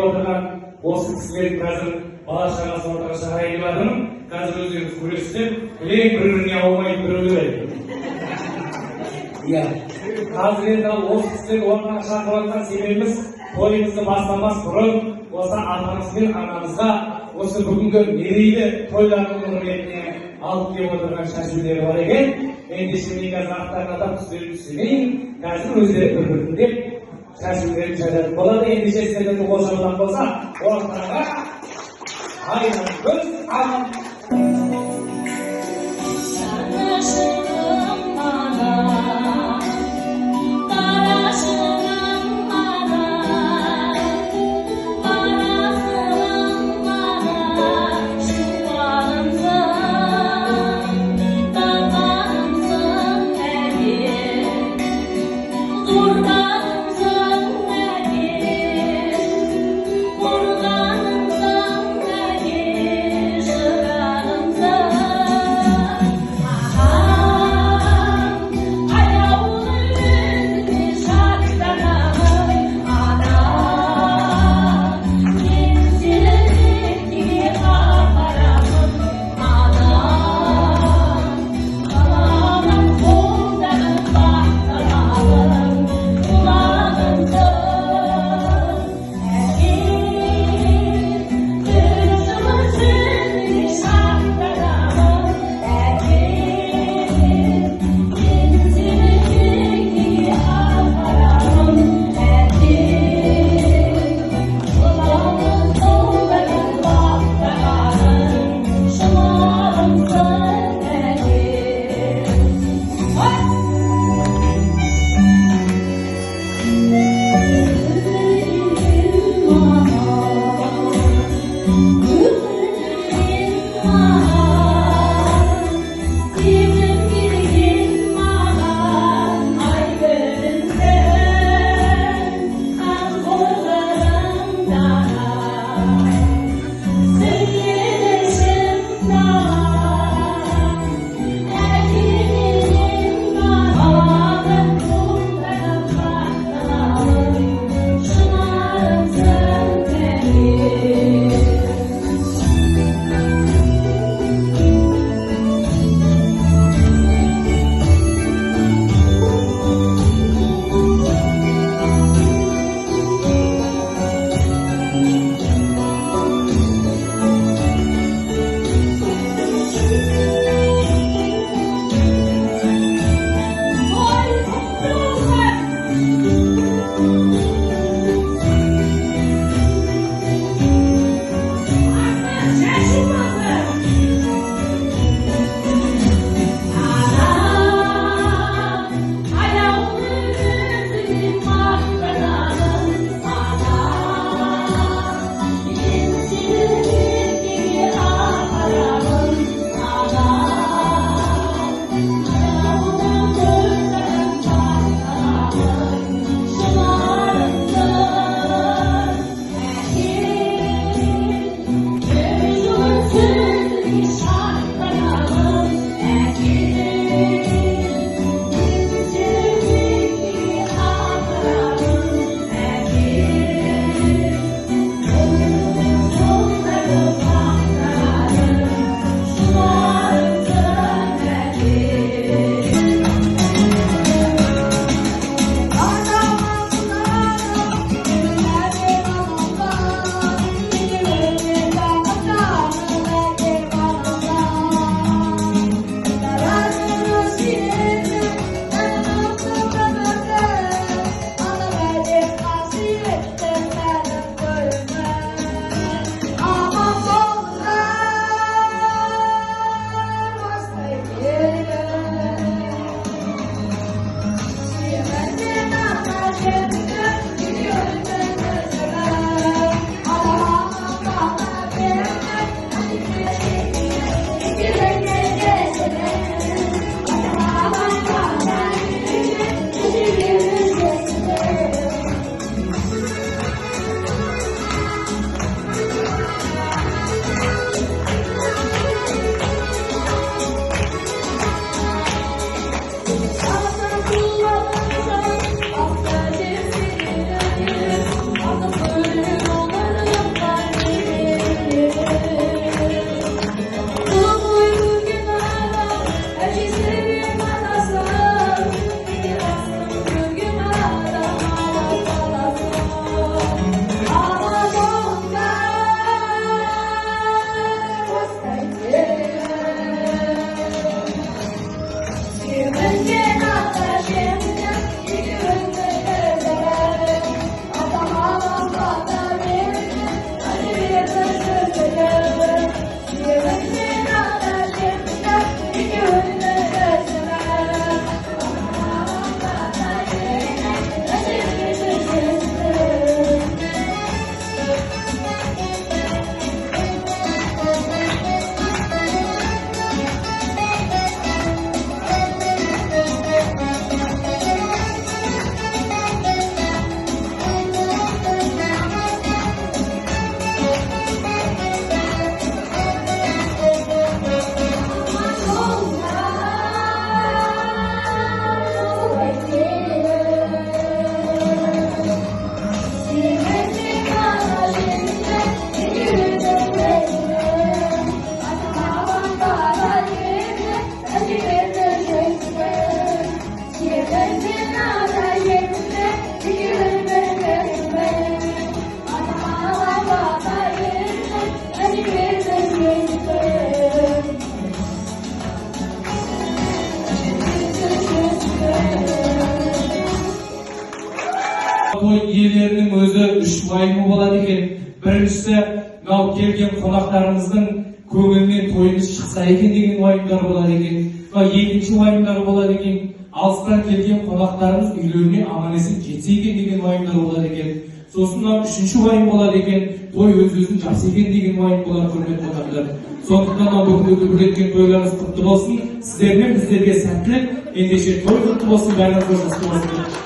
отырған осы кісілер қазір бала шағасы ортаға шығарайын деп жатырмын. Қазір өздеріңіз көресіздер, білең бір-біріне аумайды біреулер. Иә, қазір енді осы кісілер ортаға шақырып жатқан себебіміз тойымызды бастамас бұрын осы атамыз бен анамызға осы бүгінгі мерейлі тойлардың құрметіне алып келіп отырған шашулері бар екен. Ендеше мен қазір аттарын атап түстерін түсірмейін. Қазір өздері бір-біріндеп шашулерін шашатын болады. Ендеше сіздерді қосылған болса, ортаға айнан көз аман. Kurbanımdan ne уайымы болады екен. Біріншісі, мынау келген қонақтарымыздың көңілінен тойымыз шықса екен деген уайымдар болады екен. Екінші уайымдар болады екен. Алыстан келген қонақтарымыз үйлеріне аман есен жетсе екен деген уайымдар болады екен. Сосын үшінші уайым болады екен. Той өз-өзін жақсы екен деген уайым болады, құрметті қонақтар. Сондықтан бүгінгі өткен тойларыңыз құтты болсын. Сіздер мен біздерге сәттілік, ендеше той құтты болсын, бәріңіз жақсы болсын.